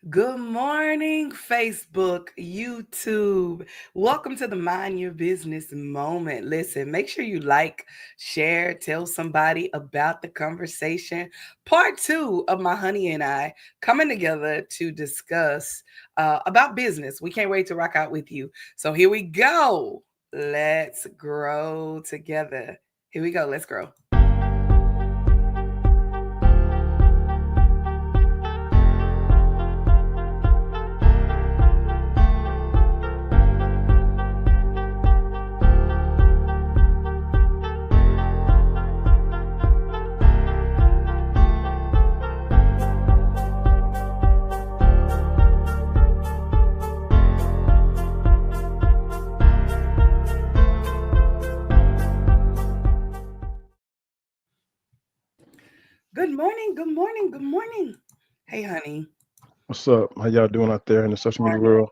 Good morning, Facebook, YouTube. Welcome to the Mind Your Business moment. Listen, make sure you like, share, tell somebody about the conversation. Part two of my honey and I coming together to discuss about business. We can't wait to rock out with you. So here we go. Let's grow together. Here we go. Let's grow. Good morning. Good morning. Good morning. Hey, honey. What's up? How y'all doing out there in the social media Morning. world?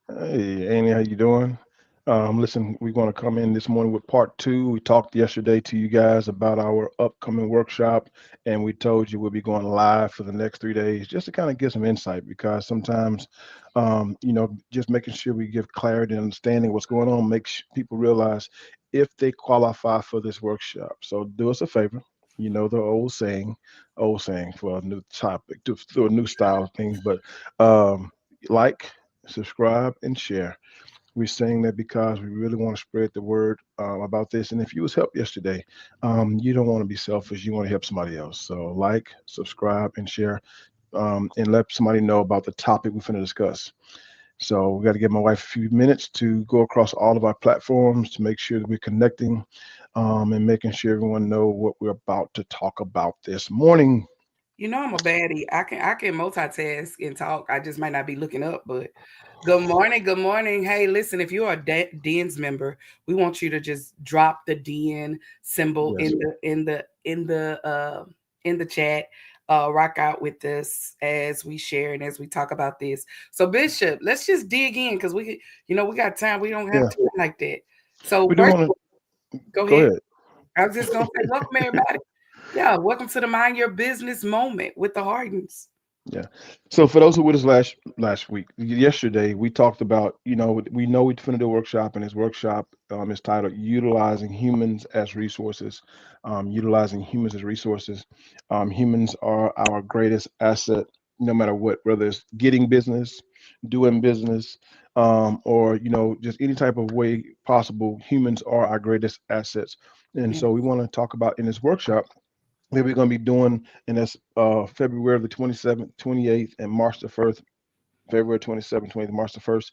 Hey, Annie, how you doing? Listen, we're going to come in this morning with part two. We talked yesterday to you guys about our upcoming workshop, and we told you we'll be going live for the next 3 days just to kind of get some insight because sometimes, just making sure we give clarity and understanding what's going on makes people realize if they qualify for this workshop. So do us a favor. You know the old saying for a new topic, to a new style of things, but like, subscribe, and share. We're saying that because we really want to spread the word about this. And if you was helped yesterday, you don't want to be selfish. You want to help somebody else. So like, subscribe, and share, and let somebody know about the topic we're going to discuss. So we got to give my wife a few minutes to go across all of our platforms to make sure that we're connecting, and making sure everyone know what we're about to talk about this morning. You know I'm a baddie. I can multitask and talk. I just might not be looking up, but good morning, good morning. Hey, listen, if you're a DN's member, we want you to just drop the DN symbol Yes. in the chat. Rock out with us as we share and as we talk about this. So Bishop, let's just dig in because we got time. We don't have Yeah. time like that. So We do first, want to go go ahead. ahead. I was just gonna say, welcome everybody. Yeah, welcome to the Mind Your Business moment with the Hardens. Yeah. So for those who were with us last week, yesterday, we talked about, we know we finished a workshop, and this workshop is titled "Utilizing Humans as Resources." Utilizing humans as resources. Humans are our greatest asset, no matter what, whether it's getting business, doing business, or just any type of way possible. Humans are our greatest assets, and Yeah, so we want to talk about in this workshop that we're going to be doing, and that's February the 27th, 28th, and March the 1st. February 27th, 20th, March the 1st.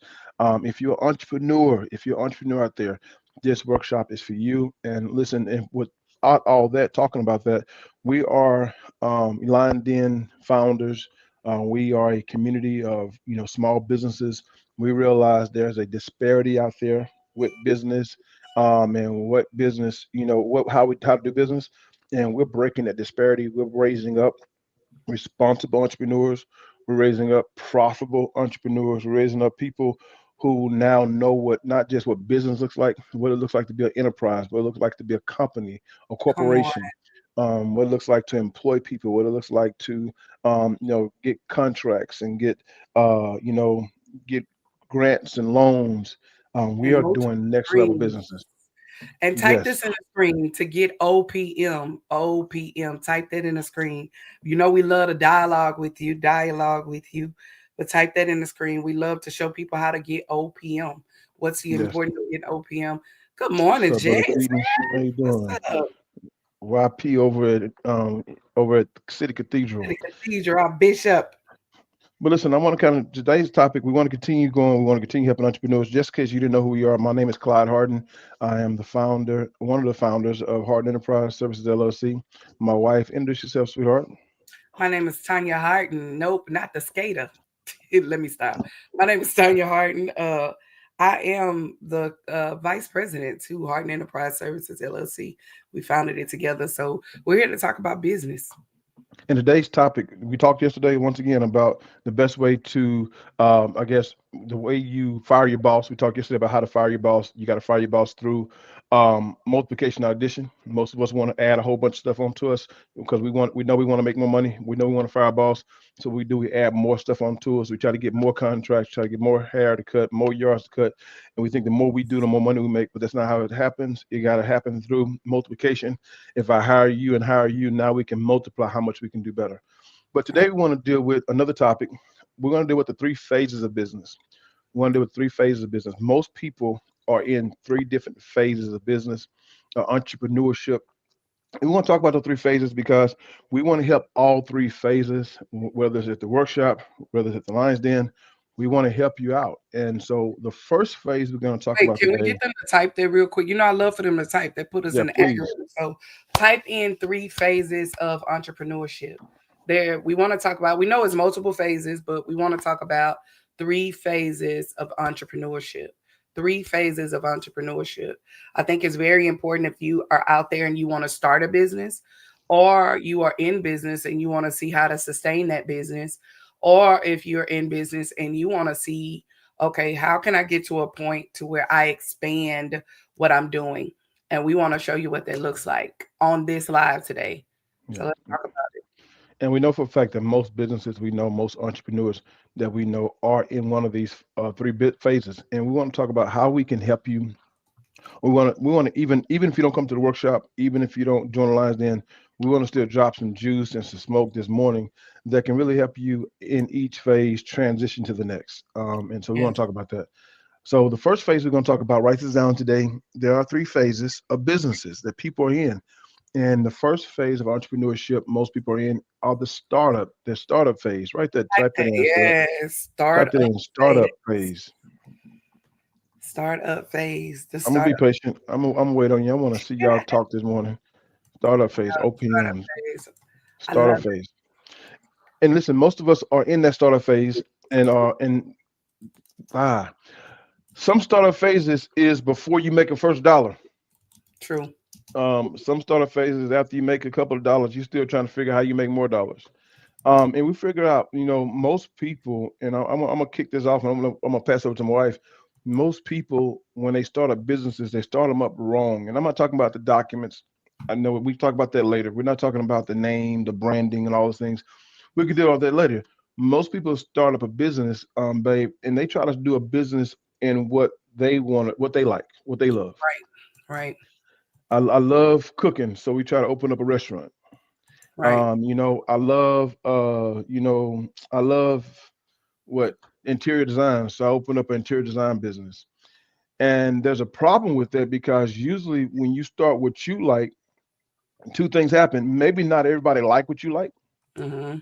If you're an entrepreneur out there, this workshop is for you. And listen, and without all that, talking about that, we are lined in founders. We are a community of small businesses. We realize there's a disparity out there with business, and what business, how to do business, and we're breaking that disparity. We're raising up responsible entrepreneurs. We're raising up profitable entrepreneurs. We're raising up people who now know what, not just what business looks like, what it looks like to be an enterprise, what it looks like to be a company, a come on. corporation, what it looks like to employ people, what it looks like to, get contracts and get grants and loans. We And are multiple doing next level screens. businesses. And type Yes, this in the screen to get OPM. OPM. Type that in the screen. You know we love to dialogue with you, but type that in the screen. We love to show people how to get OPM. What's the yes. importance of getting OPM? Good What's morning, up, brother Jess. Stephen? How you What's doing? up? YP over at City Cathedral. The cathedral, our bishop. But listen, I want to kind of today's topic. We want to continue going. We want to continue helping entrepreneurs. Just in case you didn't know who we are, my name is Clyde Harden. I am the founder, one of the founders of Harden Enterprise Services LLC. My wife, introduce yourself, sweetheart. My name is Tanya Harden. Nope, not the skater. Let me stop. My name is Tanya Harden. I am the vice president to Harden Enterprise Services LLC. We founded it together, so we're here to talk about business. And today's topic, we talked yesterday once again about the best way to, I guess, the way you fire your boss. We talked yesterday about how to fire your boss. You got to fire your boss through multiplication, not addition. Most of us want to add a whole bunch of stuff onto us because we know we want to make more money. We know we want to fire our boss. So we add more stuff onto us. We try to get more contracts, try to get more hair to cut, more yards to cut. And we think the more we do, the more money we make. But that's not how it happens. It got to happen through multiplication. If I hire you and hire you, now we can multiply how much we can do better. But today we want to deal with another topic. We're going to deal with the three phases of business. We want to deal with three phases of business. Most people are in three different phases of business, entrepreneurship. And we want to talk about the three phases because we want to help all three phases, whether it's at the workshop, whether it's at the Lions Den. We want to help you out. And so the first phase we're going to talk Wait, about can we today. get them to type that real quick? You know, I love for them to type. That put us Yeah, in the please. algorithm. So type in three phases of entrepreneurship. There, we want to talk about. We know it's multiple phases, but we want to talk about three phases of entrepreneurship. Three phases of entrepreneurship. I think it's very important if you are out there and you want to start a business, or you are in business and you want to see how to sustain that business, or if you're in business and you want to see, okay, how can I get to a point to where I expand what I'm doing? And we want to show you what that looks like on this live today. So Yeah. let's talk about it. And we know for a fact that most businesses we know, most entrepreneurs that we know are in one of these three bit phases. And we want to talk about how we can help you. We want to even if you don't come to the workshop, even if you don't join the lines, then we want to still drop some juice and some smoke this morning that can really help you in each phase transition to the next. And so we Yes. want to talk about that. So the first phase we're going to talk about, write this down today. There are three phases of businesses that people are in. And the first phase of entrepreneurship most people are in are the startup phase. Right there, Type type that that. in, Yes. Start type up that in, phase. startup phase. Start up phase. The I'm gonna be startup patient. I'm gonna wait on you. I want to see y'all talk this morning. Startup phase, OPM, phase. I love startup phase. And listen, most of us are in that startup phase and are in ah some startup phases is before you make a first dollar. it. True. Some startup phases after you make a couple of dollars, you're still trying to figure out how you make more dollars. And we figured out, most people, and I'm gonna kick this off, and I'm gonna pass over to my wife. Most people, when they start up businesses, they start them up wrong. And I'm not talking about the documents. I know we talk about that later. We're not talking about the name, the branding, and all those things. We could do all that later. Most people start up a business, babe, and they try to do a business in what they want, what they like, what they love. Right. Right. I love cooking, so we try to open up a restaurant. Right. I love what interior design. So I opened up an interior design business. And there's a problem with that because usually when you start what you like, two things happen. Maybe not everybody like what you like. Mm-hmm.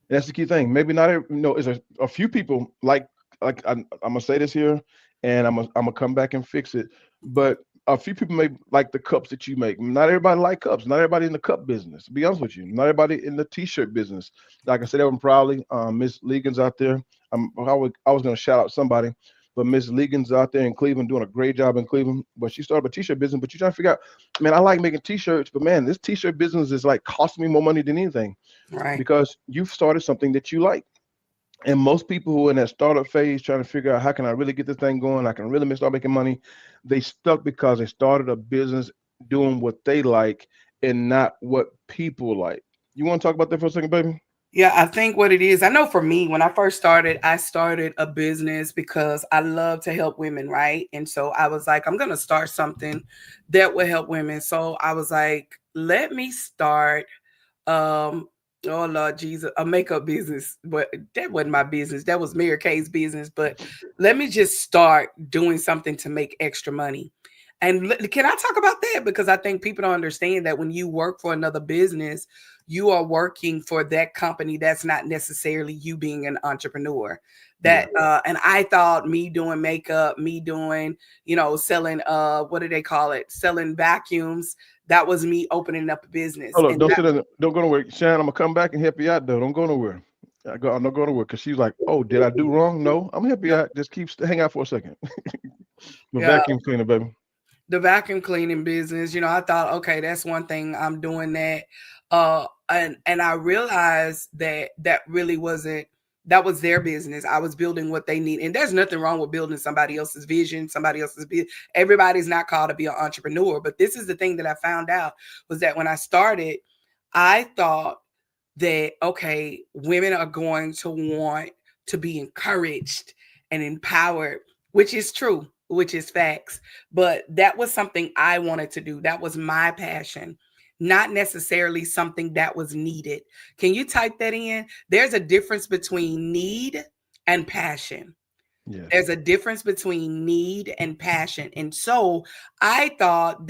That's the key thing. Maybe not every, it's a few people like I'm gonna say this here, and I'm gonna come back and fix it. But a few people may like the cups that you make. Not everybody like cups. Not everybody in the cup business. To be honest with you, not everybody in the T-shirt business. Like I said, I'm proudly Miss Legan's out there. I was gonna shout out somebody, but Miss Legan's out there in Cleveland doing a great job in Cleveland. But she started a T-shirt business. But you're trying to figure out, man, I like making T-shirts, but man, this T-shirt business is like costing me more money than anything Right. because you've started something that you like. And most people who are in that startup phase trying to figure out how can I really get this thing going, I can really start making money, they stuck because they started a business doing what they like and not what people like. You want to talk about that for a second, baby? Yeah, I think what it is, I know for me, when I started a business because I love to help women, right? And so I was like, I'm going to start something that will help women. So I was like, let me start, um, oh Lord Jesus, a makeup business. But that wasn't my business. That was Mary Kay's business. But let me just start doing something to make extra money. And can I talk about that? Because I think people don't understand that when you work for another business, you are working for that company. That's not necessarily you being an entrepreneur. Yeah. And I thought me doing makeup, me doing, selling, what do they call it? Selling vacuums. That was me opening up a business. Hold up, And don't that, sit there, don't go nowhere. Shannon, I'm gonna come back and help you out though. Don't go nowhere. I'm not going nowhere because she's like, oh, did I do wrong? No, I'm gonna help you out. Just hang out for a second. The yeah, vacuum cleaner, baby. the vacuum cleaning business, I thought, okay, that's one thing, I'm doing that. And I realized that that really wasn't That was their business. I was building what they need. And there's nothing wrong with building somebody else's vision, somebody else's business. Everybody's not called to be an entrepreneur. But this is the thing that I found out was that when I started, I thought that, okay, women are going to want to be encouraged and empowered, which is true, which is facts. But that was something I wanted to do. That was my passion, not necessarily something that was needed. Can you type that in? There's a difference between need and passion. Yes. There's a difference between need and passion. And so I thought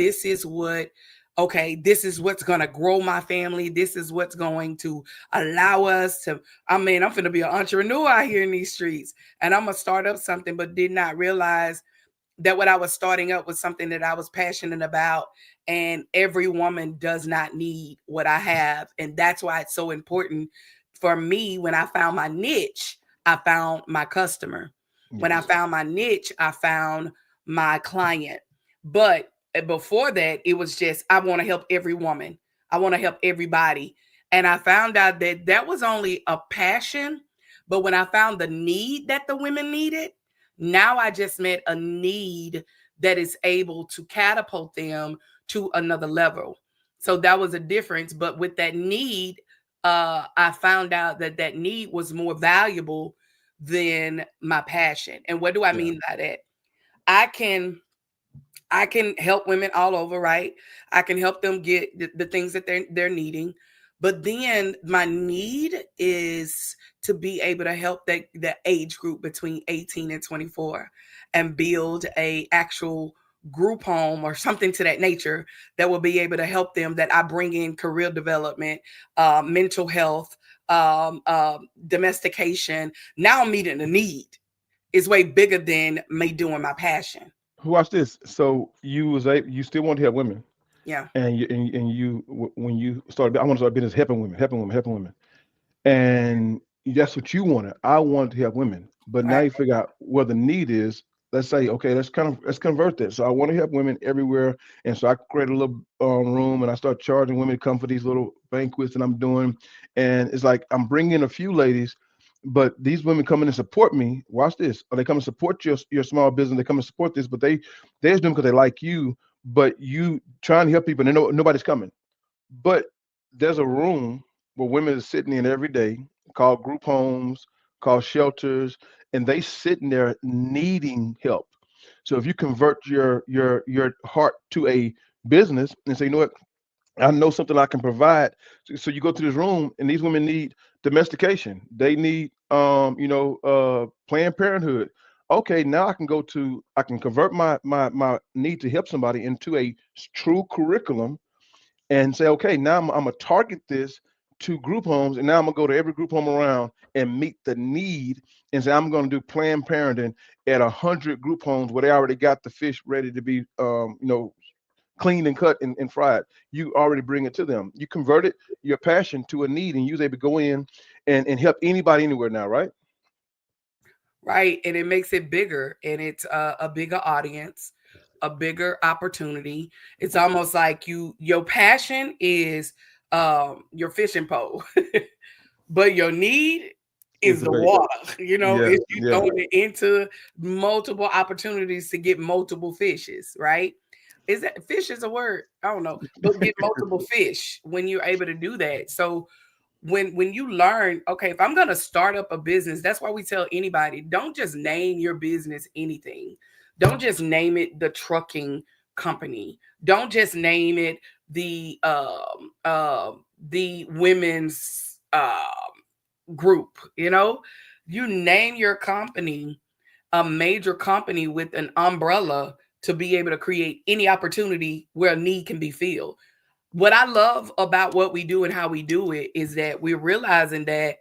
okay, this is what's going to grow my family. This is what's going to allow us to, I'm going to be an entrepreneur out here in these streets and I'm going to start up something, but did not realize that what I was starting up was something that I was passionate about. And every woman does not need what I have. And that's why it's so important for me. When I found my niche, I found my customer. When I Yes. found my niche, I found my client. But before that, it was just, I want to help every woman. I want to help everybody. And I found out that that was only a passion. But when I found the need that the women needed, now I just met a need that is able to catapult them to another level. So that was a difference. But with that need, I found out that that need was more valuable than my passion. And what do I Yeah. mean by that? I can I can help women all over, right? I can help them get the things that they're needing. But then my need is to be able to help that age group between 18 and 24 and build a actual group home or something to that nature that will be able to help them, that I bring in career development, mental health, domestication. Now I'm meeting the need. Is way bigger than me doing my passion. Watch this. So you still want to help women, Yeah. when you started, I want to start business helping women, helping women, helping women. And that's what you wanted. I wanted to help women, but now Right. you figure out where the need is. Let's say, okay, let's convert that. So I want to help women everywhere, and so I create a little room, and I start charging women to come for these little banquets that I'm doing, and it's like I'm bringing in a few ladies, but these women come in and support me. Watch this, or they come and support your small business. They come and support this, but they're doing because they like you, but you trying to help people, and nobody's coming. But there's a room where women are sitting in every day called group homes, called shelters, and they sitting there needing help. So if you convert your heart to a business and say, you know what, I know something I can provide. So you go to this room and these women need domestication. They need Planned Parenthood. Okay, now I can convert my need to help somebody into a true curriculum and say, okay, now I'm gonna target this to group homes, and now I'm gonna go to every group home around and meet the need, and say I'm gonna do Planned Parenting at 100 group homes where they already got the fish ready to be, cleaned and cut and fried. You already bring it to them. You converted your passion to a need, and you was able to go in and help anybody anywhere now, right? Right. And it makes it bigger, and it's a bigger audience, a bigger opportunity. It's almost like your passion is your fishing pole, but your need Is is the the bait. water. Yeah, It's you yeah. throwing it into multiple opportunities to get multiple fishes, right? Is that fish is a word? I don't know, but get multiple fish when you're able to do that. So when you learn, okay, if I'm going to start up a business, that's why we tell anybody, don't just name your business anything. Don't just name it the trucking company. Don't just name it the the women's group. You name your company a major company with an umbrella to be able to create any opportunity where a need can be filled. What I love about what we do and how we do it is that we're realizing that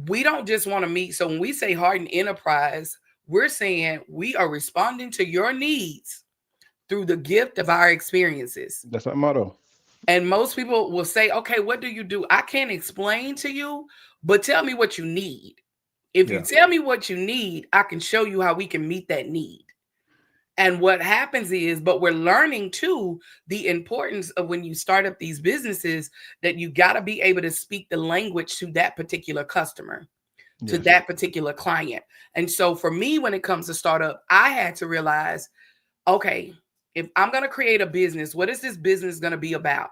we don't just want to meet. So when we say Harden Enterprise, we're saying we are responding to your needs through the gift of our experiences. That's our motto. And most people will say, okay, what do you do? I can't explain to you, but tell me what you need. If you Yeah, tell me what you need, I can show you how we can meet that need. And what happens is, but we're learning too the importance of when you start up these businesses that you got to be able to speak the language to that particular customer. to Yes. that particular client. And so for me, when it comes to startup, I had to realize, okay, if I'm going to create a business, what is this business going to be about?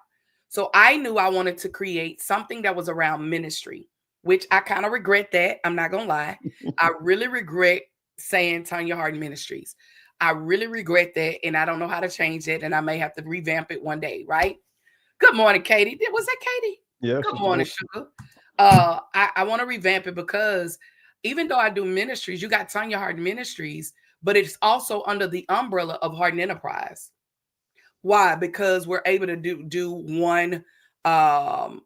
So I knew I wanted to create something that was around ministry, which I kind of regret that. I'm not going to lie. I really regret saying Tanya Harden Ministries. I really regret that. And I don't know how to change it. And I may have to revamp it one day, right? Good morning, Katie. Was that Katie? Yeah, Good Sister morning, Katie. Sugar. I want to revamp it because even though I do ministries, you got Tanya Harden Ministries, but it's also under the umbrella of Harden Enterprise. Why? Because we're able to do um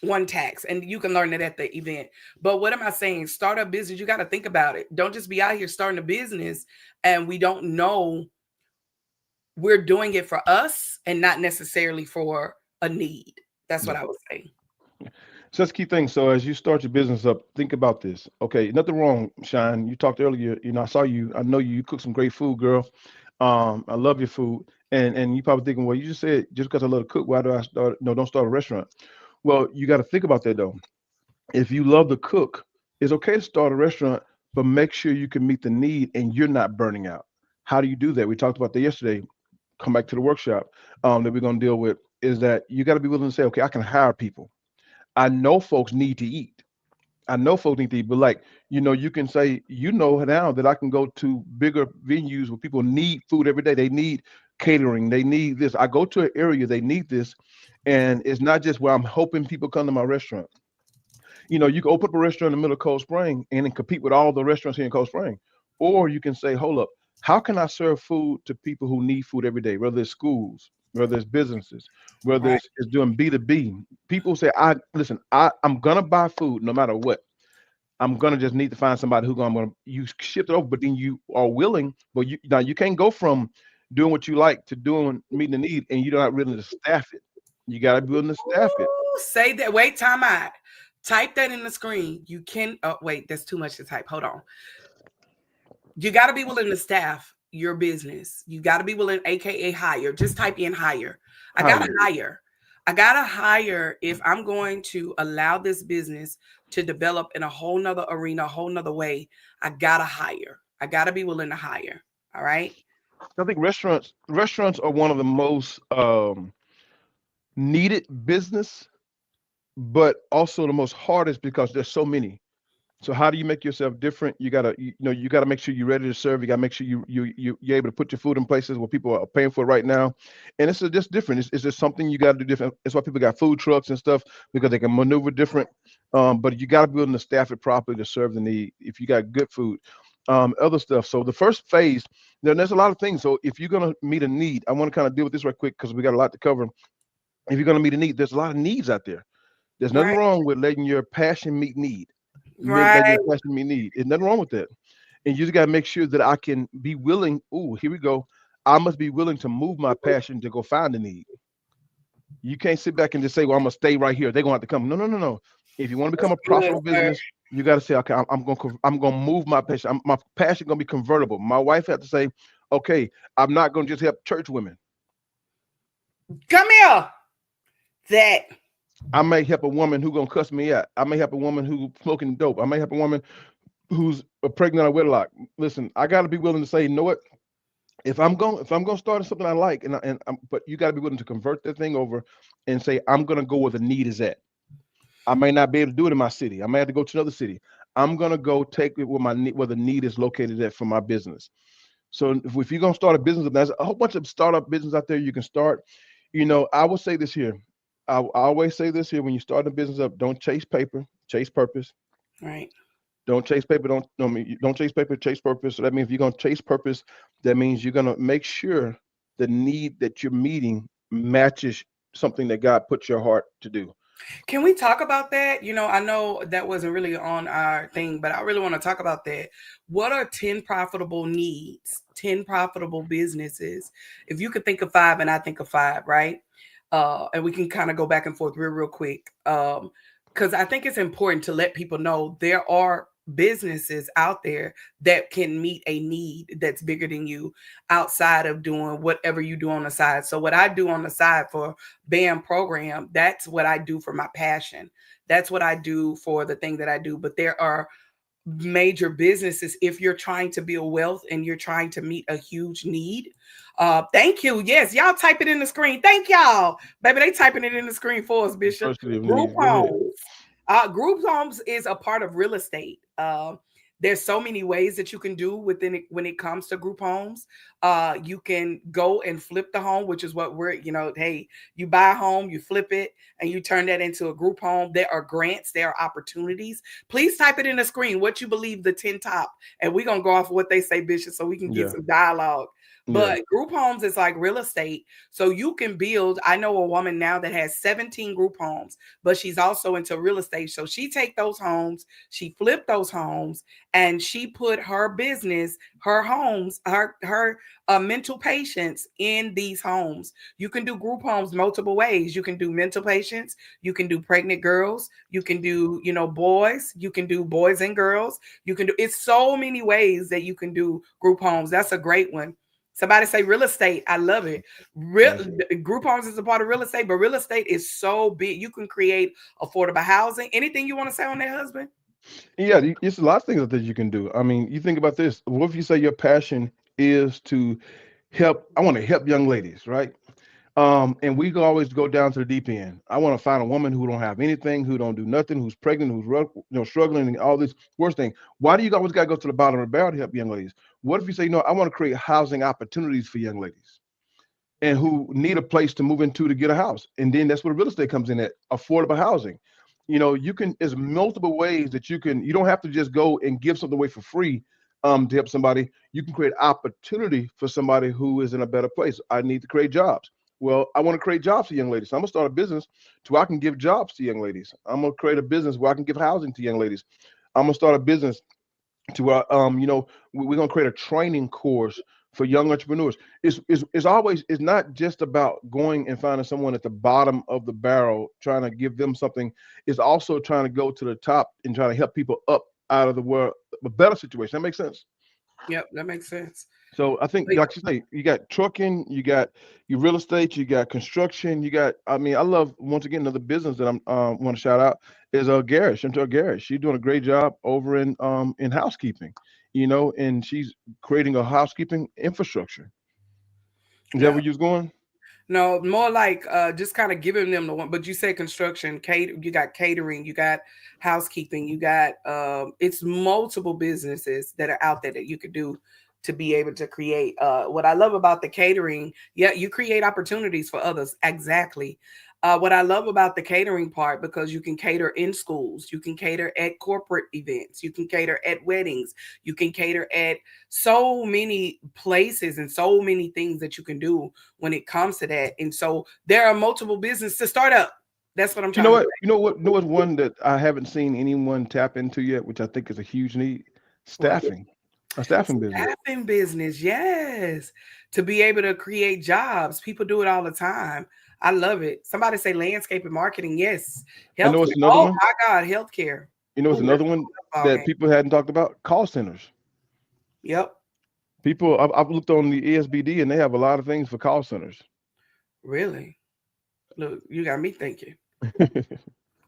one tax, and you can learn it at the event. But what am I saying? Start a business, you got to think about it. Don't just be out here starting a business and we don't know we're doing it for us and not necessarily for a need. That's what Yeah. I would say. So that's the key thing. So as you start your business up, think about this. Okay, nothing wrong, Shine. You talked earlier. I saw you. I know you. You cook some great food, girl. I love your food. And you probably thinking, well, you just said just because I love to cook, why do I start? No, don't start a restaurant. Well, you got to think about that though. If you love to cook, it's okay to start a restaurant, but make sure you can meet the need and you're not burning out. How do you do that? We talked about that yesterday. Come back to the workshop that we're going to deal with. Is that you got to be willing to say, okay, I can hire people. I know folks need to eat. I know folks need to eat, but like, you can say, now that I can go to bigger venues where people need food every day. They need catering. They need this. I go to an area, they need this. And it's not just where I'm hoping people come to my restaurant. You can open up a restaurant in the middle of Cold Spring and then compete with all the restaurants here in Cold Spring. Or you can say, hold up, how can I serve food to people who need food every day, whether it's schools, whether it's businesses, whether Right. it's doing B2B. People say, I'm gonna buy food no matter what. I'm gonna just need to find somebody who I'm gonna you shift it over, but then you are willing, but you can't go from doing what you like to doing meeting the need and you're not willing to staff it. You gotta be willing to staff it. Ooh, say that. Wait, time out. Type that in the screen. You can. Oh, wait, that's too much to type. Hold on. You got to be willing to staff your business. You got to be willing, aka hire. Just type in hire. I got to Hire. hire. I got to hire if I'm going to allow this business to develop in a whole nother arena, a whole nother way. I got to hire. I got to be willing to hire. All right. I think restaurants are one of the most needed business, but also the most hardest because there's so many. So how do you make yourself different? You gotta make sure you're ready to serve. You gotta make sure you're able to put your food in places where people are paying for it right now, and just different. It's just something you got to do different. That's why people got food trucks and stuff because they can maneuver different. But you got to be able to staff it properly to serve the need. If you got good food, other stuff. So the first phase, then there's a lot of things. So if you're gonna meet a need, I want to kind of deal with this right quick because we got a lot to cover. If you're gonna meet a need, there's a lot of needs out there. There's nothing Right. wrong with letting your passion meet need. Letting Right. your passion meet need. There's nothing wrong with that. And you just gotta make sure that I can be willing. Oh, here we go. I must be willing to move my passion to go find the need. You can't sit back and just say, "Well, I'm gonna stay right here. They're gonna have to come." No, no, no, no. If you want to That's become a good, profitable sir. business, you got to say, "Okay, I'm gonna move my passion. My passion gonna be convertible." My wife had to say, "Okay, I'm not gonna just help church women. Come here. That. I may help a woman who gonna cuss me out. I may help a woman who smoking dope. I may help a woman who's pregnant or wedlock. Listen, I got to be willing to say, you know what? If I'm going to start something I like, but you got to be willing to convert that thing over and say I'm going to go where the need is at. I may not be able to do it in my city. I may have to go to another city. I'm going to go take it where the need is located at for my business. So if you're going to start a business, there's a whole bunch of startup business out there you can start. I will say this here. I always say this here: when you start a business up, don't chase paper, chase purpose. Right. Don't chase paper. Don't no, I mean, don't chase paper. Chase purpose. So that means if you're gonna chase purpose, that means you're gonna make sure the need that you're meeting matches something that God put your heart to do. Can we talk about that? I know that wasn't really on our thing, but I really want to talk about that. What are 10 profitable needs, 10 profitable businesses? If you could think of five and I think of five, right? And we can kind of go back and forth real quick. Because I think it's important to let people know there are businesses out there that can meet a need that's bigger than you outside of doing whatever you do on the side. So what I do on the side for BAM program, that's what I do for my passion. That's what I do for the thing that I do. But there are major businesses if you're trying to build wealth and you're trying to meet a huge need. Thank you. Yes, y'all type it in the screen. Thank y'all. Baby, they typing it in the screen for us, Bishop. Diversity of Group needs. Go ahead. homes. Group homes is a part of real estate. There's so many ways that you can do within it when it comes to group homes. You can go and flip the home, which is what we're, hey, you buy a home, you flip it, and you turn that into a group home. There are grants, there are opportunities. Please type it in the screen what you believe the 10 top, and we're gonna go off of what they say, Bishop, so we can get Yeah. some dialogue. Yeah. But group homes is like real estate. So you can build. I know a woman now that has 17 group homes, but she's also into real estate. So she take those homes, she flipped those homes, and she put her business, her homes, her mental patients in these homes. You can do group homes multiple ways. You can do mental patients, you can do pregnant girls, you can do, boys, you can do boys and girls, you can do, it's so many ways that you can do group homes. That's a great one. Somebody say real estate. I love it. Real Yes. group homes is a part of real estate, but real estate is so big. You can create affordable housing. Anything you want to say on that, husband? Yeah, it's a lot of things that you can do. I mean, you think about this. What if you say your passion is to help? I want to help young ladies, right? And we can always go down to the deep end. I want to find a woman who don't have anything, who don't do nothing, who's pregnant, who's struggling, and all this worst thing. Why do you always got to go to the bottom of the barrel to help young ladies? What if you say, no, I want to create housing opportunities for young ladies and who need a place to move into to get a house? And then that's where real estate comes in at affordable housing. You can, there's multiple ways that you don't have to just go and give something away for free to help somebody. You can create opportunity for somebody who is in a better place. I need to create jobs. Well, I want to create jobs for young ladies. So I'm gonna start a business to where I can give jobs to young ladies. I'm gonna create a business where I can give housing to young ladies. I'm gonna start a business to where we're gonna create a training course for young entrepreneurs. It's always, it's not just about going and finding someone at the bottom of the barrel trying to give them something. It's also trying to go to the top and trying to help people up out of the world a better situation. That makes sense. Yep, that makes sense. So I think, Like, like you say, you got trucking, you got your real estate, you got construction, you got. I mean, I love, once again, another business that I'm want to shout out is a garage. Into a garage. She's doing a great job over in housekeeping, and she's creating a housekeeping infrastructure. Is that yeah. where you was going? No, more like just kind of giving them the one. But you said construction, you got catering, you got housekeeping, you got it's multiple businesses that are out there that you could do to be able to create. What I love about the catering, yeah, you create opportunities for others. Exactly. What I love about the catering part, because you can cater in schools, you can cater at corporate events, you can cater at weddings, you can cater at so many places and so many things that you can do when it comes to that. And so there are multiple businesses to start up. That's what I'm You know trying to what? say. You know what's one that I haven't seen anyone tap into yet, which I think is a huge need? What? Staffing. A staffing business. Staffing business, yes. To be able to create jobs. People do it all the time. I love it. Somebody say landscape and marketing. Yes. I know Healthcare. it's another Oh one. my God, healthcare. You know, it's Oh, that's another one a ball that game. people hadn't talked about: call centers. Yep. People, I've looked on the ESBD and they have a lot of things for call centers. Really? Look, you got me thinking.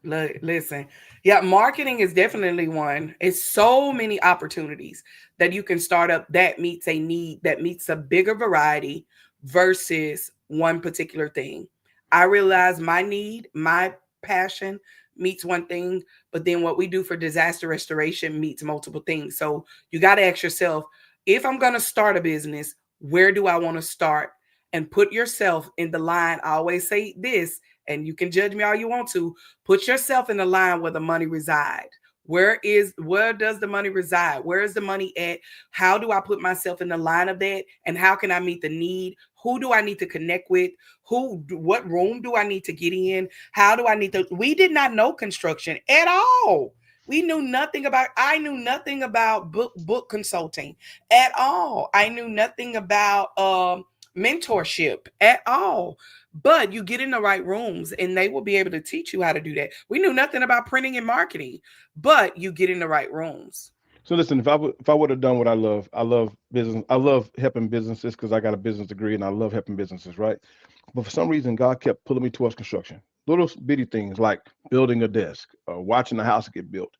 Listen, yeah, marketing is definitely one. It's so many opportunities that you can start up that meets a need, that meets a bigger variety versus one particular thing. I realize my need, my passion meets one thing, but then what we do for disaster restoration meets multiple things. So you got to ask yourself, if I'm going to start a business, where do I want to start? And put yourself in the line. I always say this, and you can judge me all you want to. Put yourself in the line where the money resides. Where does the money reside? Where is the money at? How do I put myself in the line of that? And how can I meet the need? Who do I need to connect with? What room do I need to get in? How do I need to? We did not know construction at all. We knew nothing about, I knew nothing about book consulting at all. I knew nothing about mentorship at all. But you get in the right rooms and they will be able to teach you how to do that. We knew nothing about printing and marketing, but you get in the right rooms. So listen, if I would have done what I love business. I love helping businesses because I got a business degree and I love helping businesses, right? But for some reason, God kept pulling me towards construction. Little bitty things like building a desk or watching the house get built.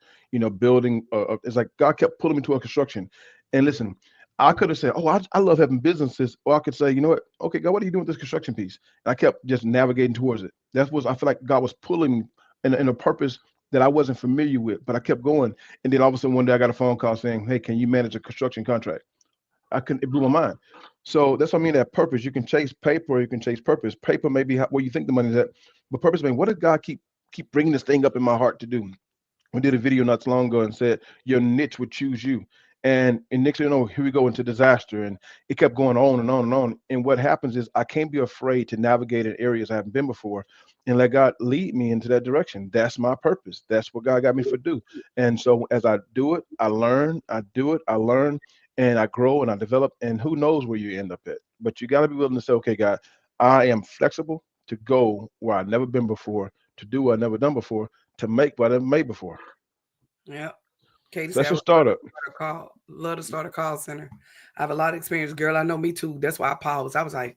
building. It's like God kept pulling me to a construction. And listen, I could have said, "Oh, I love having businesses," or I could say, "You know what? Okay, God, what are you doing with this construction piece?" And I kept just navigating towards it. That was I feel like God was pulling me in a purpose that I wasn't familiar with, but I kept going. And then all of a sudden one day I got a phone call saying, "Hey, can you manage a construction contract?" I couldn't. It blew my mind. So that's what I mean. That purpose, you can chase paper, or you can chase purpose. Paper may be where you think the money is at, but purpose, man, what did God keep bringing this thing up in my heart to do? We did a video not so long ago and said your niche would choose you. And next thing you know, here we go into disaster, and it kept going on and on and on. And what happens is I can't be afraid to navigate in areas I haven't been before, and let God lead me into that direction. That's my purpose. That's what God got me for do. And so as I do it, I learn. I do it. I learn, and I grow and I develop. And who knows where you end up at? But you got to be willing to say, okay, God, I am flexible to go where I've never been before, to do what I've never done before, to make what I've made before. Yeah. Katie So said, that's I your would love to startup. start a call. Love to start a call center. I have a lot of experience, girl. I know me too. That's why I paused. I was like,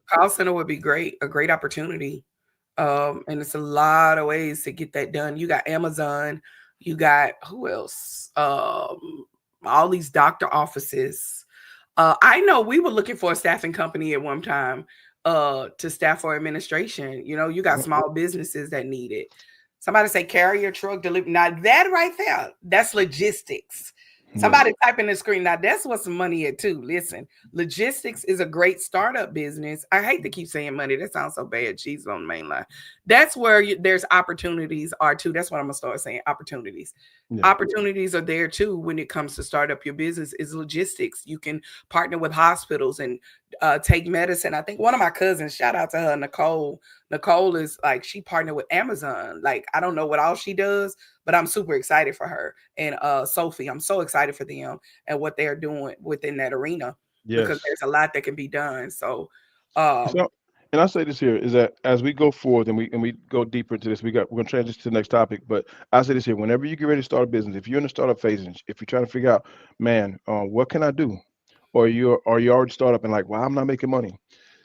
call center would be great, a great opportunity. And it's a lot of ways to get that done. You got Amazon, you got who else? All these doctor offices. I know we were looking for a staffing company at one time to staff for administration. You know, you got small businesses that need it. Somebody say carrier truck delivery. Now that right there, that's logistics. Yes. Somebody type in the screen. Now that's what's some money at too. Listen, logistics is a great startup business. I hate to keep saying money. That sounds so bad. Cheese on the main line. That's where there's opportunities are too. That's what I'm gonna start saying. Opportunities. Yeah. Opportunities are there too when it comes to start up your business. Is logistics. You can partner with hospitals and take medicine. I think one of my cousins, shout out to her, Nicole. Nicole is like she partnered with Amazon. Like I don't know what all she does, but I'm super excited for her and Sophie. I'm so excited for them and what they're doing within that arena because Yes. there's a lot that can be done. So, So, and I say this here is that as we go forward and we go deeper into this, we're gonna transition to the next topic. But I say this here: whenever you get ready to start a business, if you're in the startup phase, and if you're trying to figure out, man, what can I do, or you already start up and like, well, I'm not making money.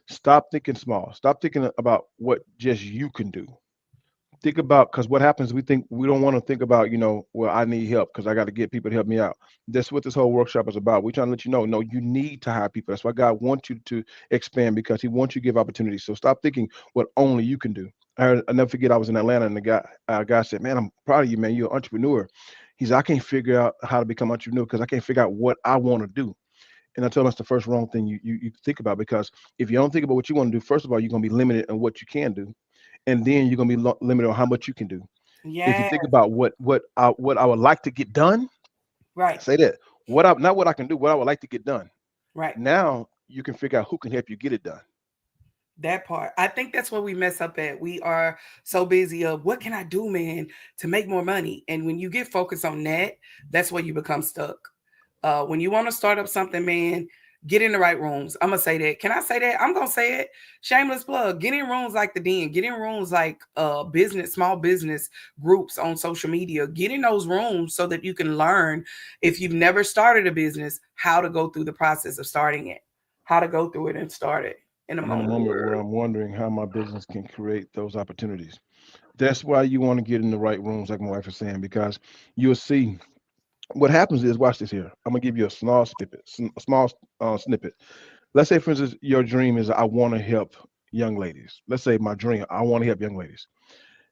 Stop thinking small. Stop thinking about what just you can do. Think about, because what happens, we think we don't want to think about, well, I need help because I got to get people to help me out. That's what this whole workshop is about. We're trying to let you know, no, you need to hire people. That's why God wants you to expand, because He wants you to give opportunities. So stop thinking what only you can do. I never forget, I was in Atlanta and the guy said, man, I'm proud of you, man, you're an entrepreneur. He said, I can't figure out how to become an entrepreneur because I can't figure out what I want to do. And I tell him that's the first wrong thing you think about, because if you don't think about what you want to do, first of all, you're going to be limited in what you can do, and then you're gonna be limited on how much you can do. If you yeah, think about what I would like to get done, right, say that. What I not what I can do, what I would like to get done. right. Now you can figure out who can help you get it done. That part. I think that's where we mess up at. We are so busy of what can I do, man, to make more money. And when you get focused on that, that's where you become stuck. When you want to start up something, man, get in the right rooms. I'm gonna say that. Can I say that? I'm gonna say it. Shameless plug. Get in rooms like the Den. Get in rooms like business, small business groups on social media. Get in those rooms so that you can learn, if you've never started a business, how to go through the process of starting it, how to go through it and start it in a I'm in a moment. moment where I'm wondering how my business can create those opportunities. That's why you want to get in the right rooms, like my wife is saying, because you'll see what happens is, watch this here. I'm gonna give you a small snippet, a small snippet. Let's say, for instance, your dream is I want to help young ladies. Let's say my dream, I want to help young ladies.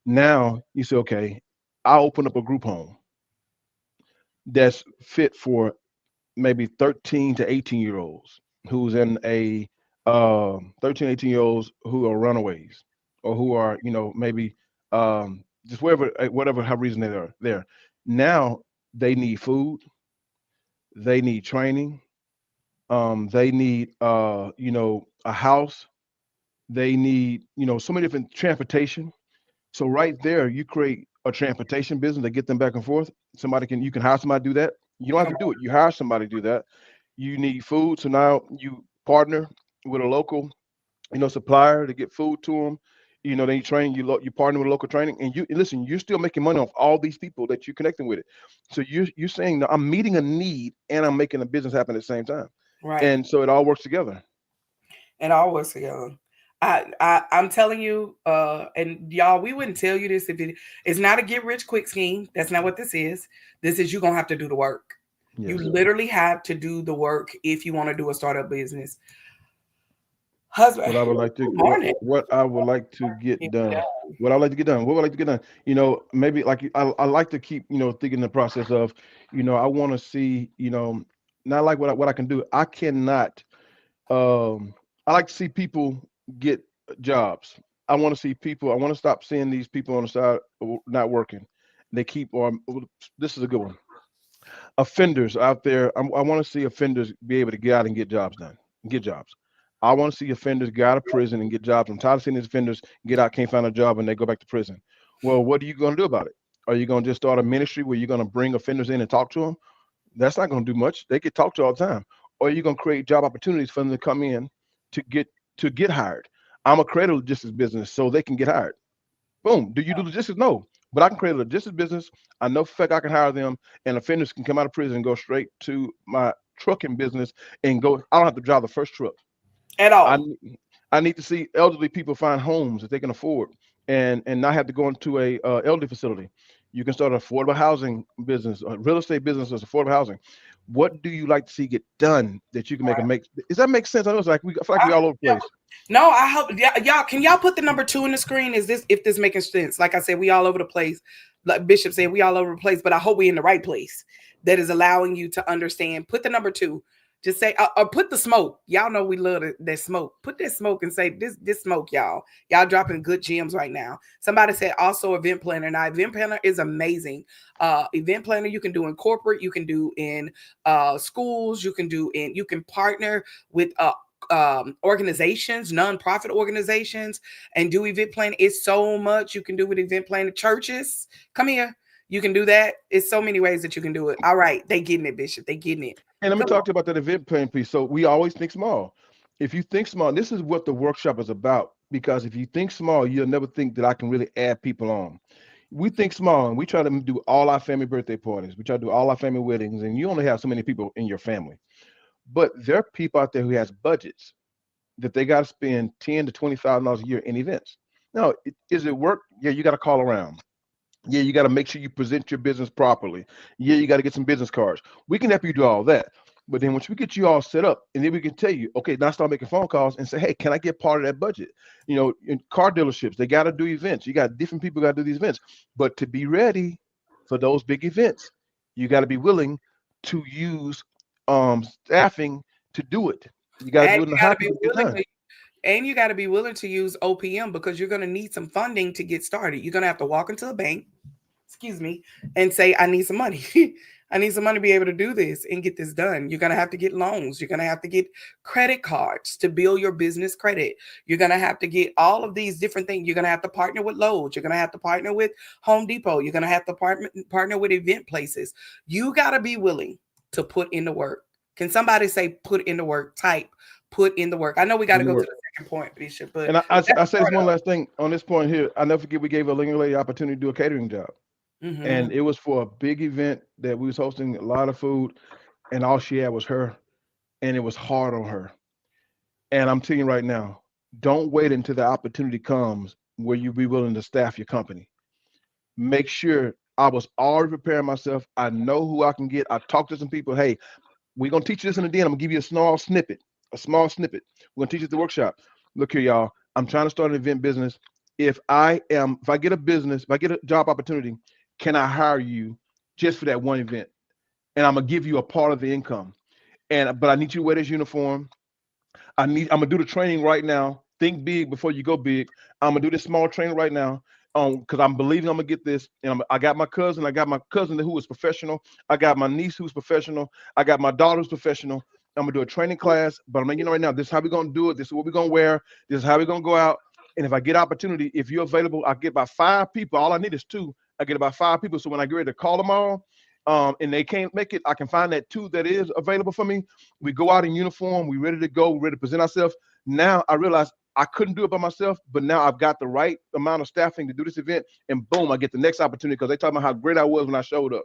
Now you say, okay, I'll open up a group home that's fit for maybe 13 to 18-year olds who's in a 13, 18-year olds who are runaways, or who are, maybe just whatever how reason they are there. Now they need food, they need training, they need a house, they need, so many different transportation. So right there, you create a transportation business to get them back and forth. You can hire somebody to do that. You don't have Come to do it. You hire somebody to do that. You need food, so now you partner with a local, supplier to get food to them. Then you train. You partner with local training, and you listen. You're still making money off all these people that you're connecting with it. So you're saying that I'm meeting a need and I'm making a business happen at the same time, on. Right. and so it all works together. And all works together. I'm telling you, and y'all, we wouldn't tell you this if it's not a get rich quick scheme. That's not what this is. This is you gonna have to do the work. You Yes. literally have to do the work if you want to do a startup business. Husband, What I would like to good morning. what I would like to get done. What I would like to get done. What would I like to get done? Maybe like I like to keep, thinking the process of, I want to see, not like what I can do. I cannot I like to see people get jobs. I want to see people. I want to stop seeing these people on the side not working. They keep or this is a good one. Offenders out there. I want to see offenders be able to get out and get jobs done. Get jobs. I want to see offenders get out of prison and get jobs. I'm tired of seeing these offenders get out, can't find a job, and they go back to prison. Well, what are you going to do about it? Are you going to just start a ministry where you're going to bring offenders in and talk to them? That's not going to do much. They get talked to all the time. Or are you going to create job opportunities for them to come in to get hired? I'm a creative logistics business, so they can get hired. Boom. Do you do logistics? No. But I can create a logistics business. I know for a fact I can hire them, and offenders can come out of prison and go straight to my trucking business and go. I don't have to drive the first truck. At I all. ne- I need to see elderly people find homes that they can afford, and not have to go into a elderly facility. You can start an affordable housing business, a real estate business as affordable housing. What do you like to see get done that you can make? Does that make sense? I know it's like I feel like we all over the Yeah. place. No, I hope y'all can y'all put the number two in the screen? Is this if this making sense? Like I said, we all over the place. Like Bishop said, we all over the place, but I hope we in the right place that is allowing you to understand. Put the number two. Just say or put the smoke. Y'all know we love that smoke. Put that smoke and say this smoke, y'all. Y'all dropping good gems right now. Somebody said also event planner. Now event planner is amazing. Event planner you can do in corporate, you can do in schools, you can partner with organizations, nonprofit organizations, and do event planning. It's so much you can do with event planning. Churches, come here. You can do that. It's so many ways that you can do it. All right, they getting it, Bishop. They getting it. And let me Come talk on. to you about that event plan piece. So we always think small. If you think small, this is what the workshop is about. Because if you think small, you'll never think that I can really add people on. We think small and we try to do all our family birthday parties. We try to do all our family weddings, and you only have so many people in your family. But there are people out there who has budgets that they got to spend $10,000 to $20,000 a year in events. Now, is it work? Yeah, you got to call around. Yeah, you got to make sure you present your business properly. Yeah, you got to get some business cards. We can help you do all that. But then once we get you all set up, and then we can tell you, okay, now start making phone calls and say, hey, can I get part of that budget? In car dealerships, they got to do events. You got different people got to do these events. But to be ready for those big events, you got to be willing to use staffing to do it. You got to be And willing to you got hire to be people to get willing done. to and you got to be willing to use OPM because you're going to need some funding to get started. You're going to have to walk into a bank, excuse me, and say, I need some money. I need some money to be able to do this and get this done. You're going to have to get loans. You're going to have to get credit cards to build your business credit. You're going to have to get all of these different things. You're going to have to partner with Lowe's. You're going to have to partner with Home Depot. You're going to have to partner with event places. You got to be willing to put in the work. Can somebody say put in the work? Type put in the work. I know we got to You go to work. the second point, Bishop, but And I that's say this part one last thing on this point here. I never forget we gave a young lady opportunity to do a catering job. of. And it was for a big event that we was hosting, a lot of food, and all she had was her, and it was hard on her. And I'm telling you right now, don't wait until the opportunity comes where you be willing to staff your company. Make sure I was already preparing myself. I know who I can get. I talked to some people. Hey, we're gonna teach you this in the den. I'm gonna give you a small snippet, a small snippet. We're gonna teach you at the workshop. Look here, y'all. I'm trying to start an event business. If I get a business, if I get a job opportunity, can I hire you just for that one event? And I'm gonna give you a part of the income. But I need you to wear this uniform. I'm gonna do the training right now. Think big before you go big. I'm gonna do this small training right now. Because I'm believing I'm gonna get this. And I got my cousin. I got my cousin who is professional. I got my niece who's professional. I got my daughter who's professional. I'm gonna do a training class. But I'm letting you know right now, this is how we're gonna do it. This is what we're gonna wear. This is how we're gonna go out. And if I get opportunity, if you're available, I get about 5 people. All I need is two. I get about 5 people. So when I get ready to call them all, and they can't make it, I can find that two that is available for me. We go out in uniform. We ready to go. We're ready to present ourselves. Now I realize I couldn't do it by myself, but now I've got the right amount of staffing to do this event, and boom, I get the next opportunity because they talking about how great I was when I showed up.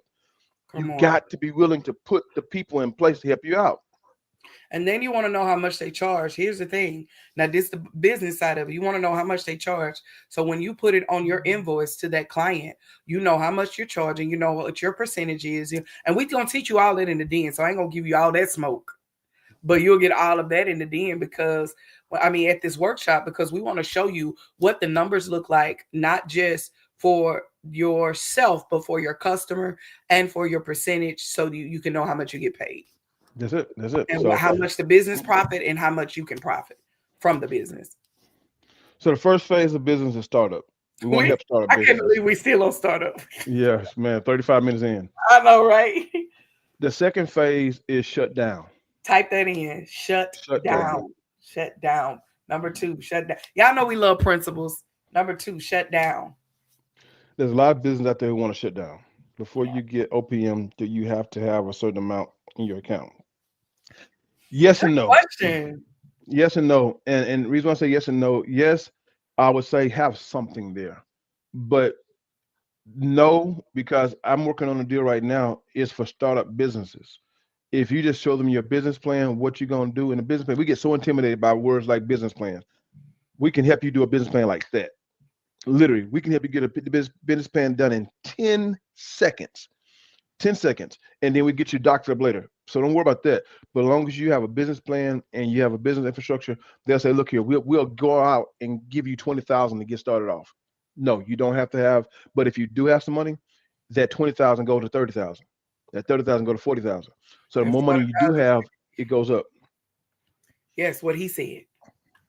You Come on. got to be willing to put the people in place to help you out. And then you want to know how much they charge. Here's the thing. Now, this the business side of it. You want to know how much they charge. So when you put it on your invoice to that client, you know how much you're charging. You know what your percentage is. And we're gonna teach you all that in the den. So I ain't gonna give you all that smoke, but you'll get all of that in the den because well, I mean at this workshop, because we want to show you what the numbers look like, not just for yourself but for your customer and for your percentage, so you can know how much you get paid That's it. That's it. and So how much the business profit and how much you can profit from the business. so the first phase of business is startup. We want to We help startup I can't businesses. believe we still on startup. Yes, man. 35 minutes in. I know, right? The second phase is shut down. Type that in. Shut Shut down. down. Shut down. Number two, shut down. Y'all know we love principles. Number two, shut down. There's a lot of business out there who want to shut down. Before you get OPM, do you have to have a certain amount in your account? Yes and no. Question. Yes and no. And the reason why I say yes and no, yes, I would say have something there. But no, because I'm working on a deal right now, is for startup businesses. If you just show them your business plan, what you're gonna do in a business plan, we get so intimidated by words like business plan. We can help you do a business plan like that. Literally, we can help you get a business plan done in 10 seconds. 10 seconds. And then we get you doctored up later. So don't worry about that. But as long as you have a business plan and you have a business infrastructure, they'll say, look here, we'll go out and give you 20,000 to get started off. No, you don't have to have, but if you do have some money, that 20,000 go to 30,000. That 30,000 go to 40,000. So the And more money you do 40,000. have, it goes up. Yes, what he said.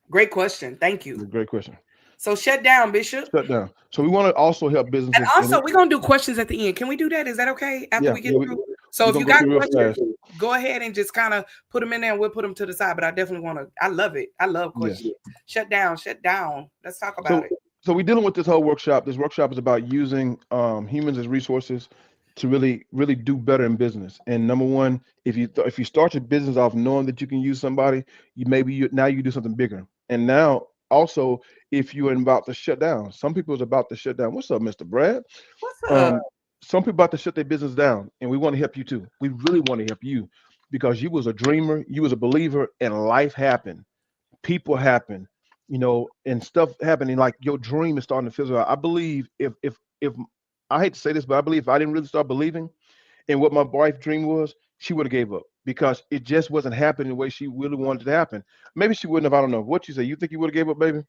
Great question. Thank you. Great question. So shut down, Bishop. Shut down. So we want to also help And businesses also, we're gonna do questions at the end. Can we do that? Is that okay? After yeah, we get yeah, through. So we're if gonna you go got through real questions, fast. go ahead and just kind of put them in there and we'll put them to the side. But I definitely want to. I love it. I love Yes. questions. Shut down. Shut down. Let's talk about So, it. so we're dealing with this whole workshop. This workshop is about using humans as resources to really do better in business. And number one, if you start your business off knowing that you can use somebody, now you do something bigger. And now also, if you're about to shut down, some people is about to shut down. What's up, Mr. Brad? What's up? Um, some people about to shut their business down, and we want to help you too. We really want to help you because you was a dreamer, you was a believer, and life happened, people happen, and stuff happening. Like your dream is starting to fizzle out. I believe if I hate to say this, but I believe if I didn't really start believing in what my wife's dream was, she would have gave up because it just wasn't happening the way she really wanted it to happen. Maybe she wouldn't have. I don't know. What you say? You think you would have gave up, baby?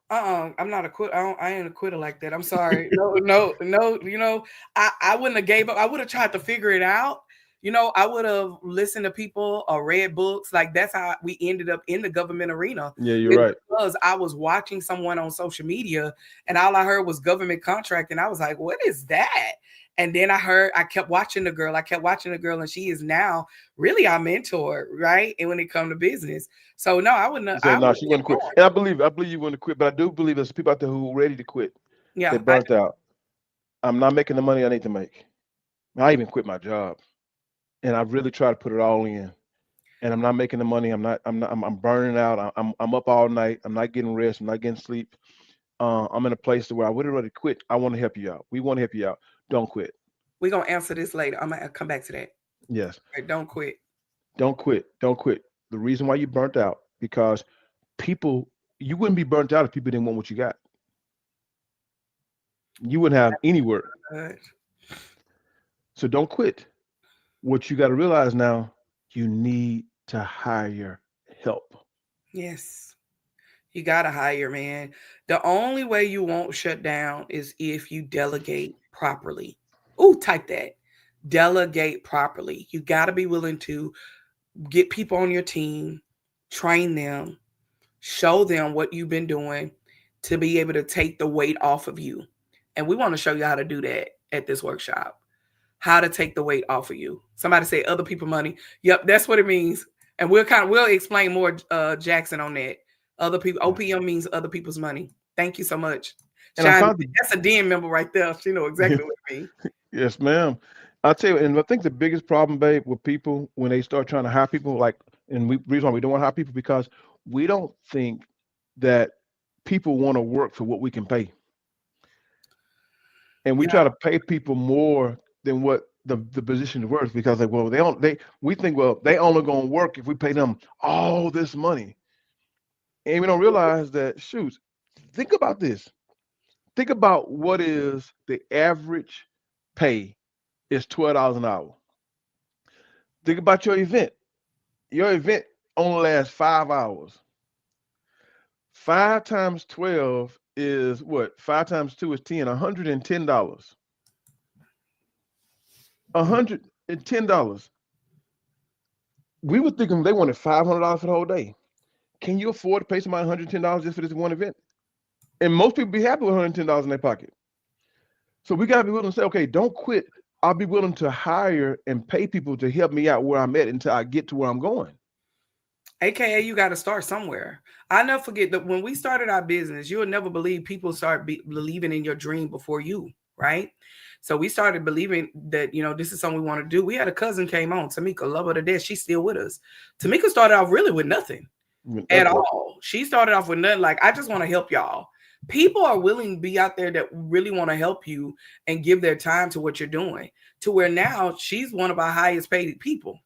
I'm not a quit. I ain't a quitter like that. I'm sorry. No, no, no. I wouldn't have gave up. I would have tried to figure it out. I would have listened to people or read books. Like that's how we ended up in the government arena. Yeah, you're It's right. because I was watching someone on social media and all I heard was government contract, and I was like, "What is that?" And then I kept watching the girl. I kept watching the girl, and she is now really our mentor, right? And when it come to business, so no, I wouldn't. You I said no, would she keep wouldn't quit, going. and I believe you wouldn't quit, but I do believe there's people out there who are ready to quit. They Yeah, I burnt out. I'm not making the money I need to make. I even quit my job, and I really try to put it all in. And I'm not making the money. I'm burning out. I'm up all night. I'm not getting rest. I'm not getting sleep. I'm in a place to where I would have already quit. I want to help you out. We want to help you out. Don't quit. We're gonna answer this later. I'm gonna come back to that. Yes. Right, don't quit. Don't quit. Don't quit. The reason why you burnt out because people you wouldn't be burnt out if people didn't want what you got. You wouldn't have any work. Good. So don't quit. What you got to realize now, you need to hire help. Yes. You gotta hire, man. The only way you won't shut down is if you delegate properly. Ooh, type that. Delegate properly. You gotta be willing to get people on your team, train them, show them what you've been doing to be able to take the weight off of you. And we want to show you how to do that at this workshop. How to take the weight off of you. Somebody say other people money. Yep, that's what it means. And we'll explain more, Jackson, on that. Other people, Yeah. OPM means other people's money. Thank you so much. And I Shine, found that's a DN member right there. She know the exactly what it means. yes, ma'am. I tell you, and I think the biggest problem, babe, with people when they start trying to hire people, like, and reason why we don't want to hire people because we don't think that people want to work for what we can pay, and we Yeah, try to pay people more than what. the position works because like, well, we think, well, they only gonna work if we pay them all this money. And we don't realize that, shoot, think about this. Think about what is the average pay is $12 an hour. Think about your event. Your event only lasts 5 hours. 5 times 12 is what? 5 times 2 is 10, $110. $110. We were thinking they wanted $500 for the whole day. Can you afford to pay somebody $110 just for this one event? And most people be happy with $110 in their pocket. So we gotta be willing to say, okay, don't quit. I'll be willing to hire and pay people to help me out where I'm at until I get to where I'm going. AKA, you got to start somewhere. I never forget that when we started our business, you would never believe people start believing in your dream before you, right? So we started believing that, this is something we want to do. We had a cousin came on, Tamika, love her to death. She's still with us. Tamika started off really with nothing at Nothing. all. She started off with nothing. Like, I just want to help y'all. People are willing to be out there that really want to help you and give their time to what you're doing, to where now she's one of our highest paid people.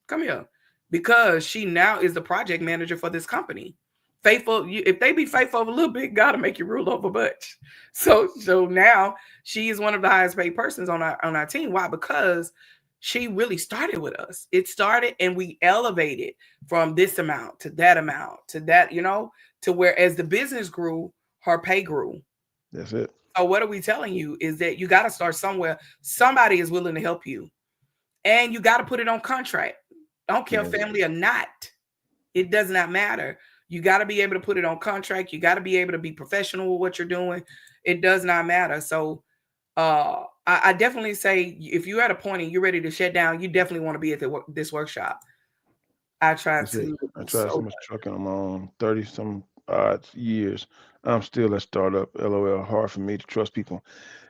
Come here. Because she now is the project manager for this company. Faithful, if they be faithful a little bit, gotta make you rule over much. So now she is one of the highest paid persons on our team. Why? Because she really started with us. It started and we elevated from this amount to that, to where as the business grew, her pay grew. That's it. So what are we telling you is that you got to start somewhere. Somebody is willing to help you, and you got to put it on contract. I don't care Yeah. family or not. It does not matter. You got to be able to put it on contract. You got to be able to be professional with what you're doing. It does not matter. So I definitely say if you're at a point and you're ready to shut down, you definitely want to be at this workshop. I try That's it. to I tried so so much trucking on my own, 30 some years. I'm still a startup. LOL. Hard for me to trust people.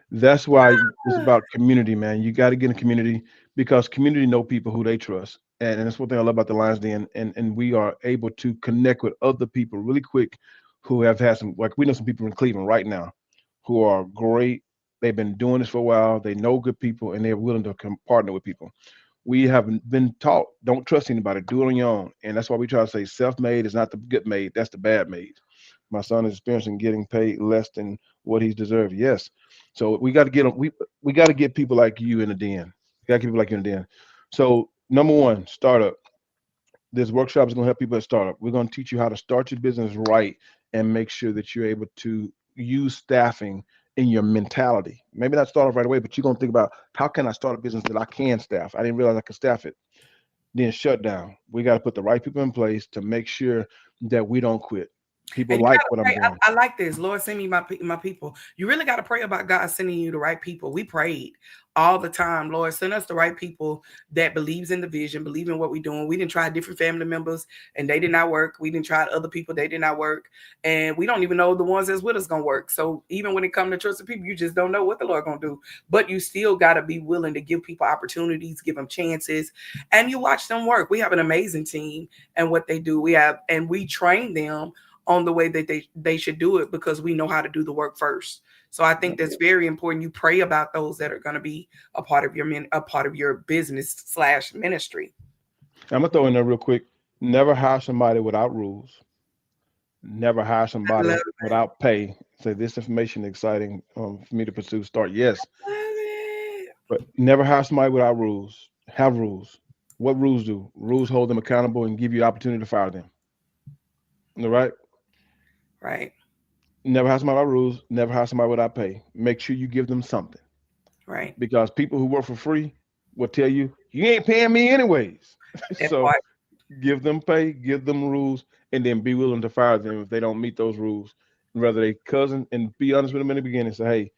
That's why it's about community, man. You got to get in community because community know people who they trust. And that's one thing I love about the Lions Den. And we are able to connect with other people really quick who have had some, like we know some people in Cleveland right now who are great. They've been doing this for a while. They know good people and they're willing to partner with people. We have been taught don't trust anybody, do it on your own. And that's why we try to say self-made is not the good made, that's the bad made. My son is experiencing getting paid less than what he's deserved. Yes. So we got to get we got to get people like you in the den. We got to get people like you in the den. So number one, startup. This workshop is going to help people at startup. We're going to teach you how to start your business right and make sure that you're able to use staffing in your mentality. Maybe not start off right away, but you're going to think about how can I start a business that I can staff? I didn't realize I could staff it. Then shut down. We got to put the right people in place to make sure that we don't quit. People And you like gotta what I'm pray. doing. I like this. Lord, send me my people. You really got to pray about God sending you the right people. We prayed all the time. Lord, send us the right people that believes in the vision, believe in what we're doing. We didn't try different family members and they did not work. We didn't try other people, they did not work. And we don't even know the ones that's with us gonna work. So even when it comes to trusted people, you just don't know what the Lord gonna do. But you still gotta be willing to give people opportunities, give them chances, and you watch them work. We have an amazing team and what they do. We train them on the way that they should do it because we know how to do the work first. So I think that's very important. You pray about those that are going to be a part of your business slash ministry. I'm gonna throw in there real quick. Never hire somebody without rules. Never hire I love somebody it. without pay. Say this information is exciting for me to pursue. Start yes, Love it. but never hire somebody without rules. Have rules. What rules do? Rules hold them accountable and give you the opportunity to fire them. All right. Right. Never hire somebody without rules. Never hire somebody without pay. Make sure you give them something Right. because people who work for free will tell you you ain't paying me anyways. That So part. give them pay, give them rules, and then be willing to fire them if they don't meet those rules. Rather they cousin and be honest with them in the beginning. Say, hey,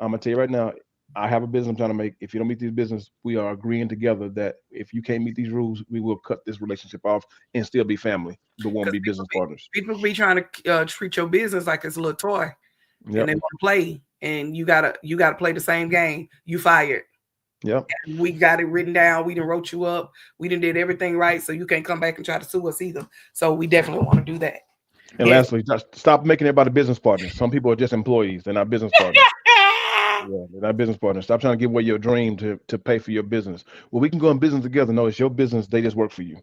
I'm gonna tell you right now, I have a business I'm trying to make. If you don't meet these business, we are agreeing together that if you can't meet these rules, we will cut this relationship off and still be family, but won't Because be business partners. people be trying to treat your business like it's a little toy, and Yep. they want to play, and you gotta play the same game. You fired. Yep. We got it written down. We done wrote you up. We done did everything right. So you can't come back and try to sue us either. So we definitely want to do that. And Yes. lastly, just stop making everybody business partners. Some people are just employees; they're not business partners. Yeah, they're not business partners. Stop trying to give away your dream to pay for your business. Well, we can go in business together. No, it's your business. They just work for you.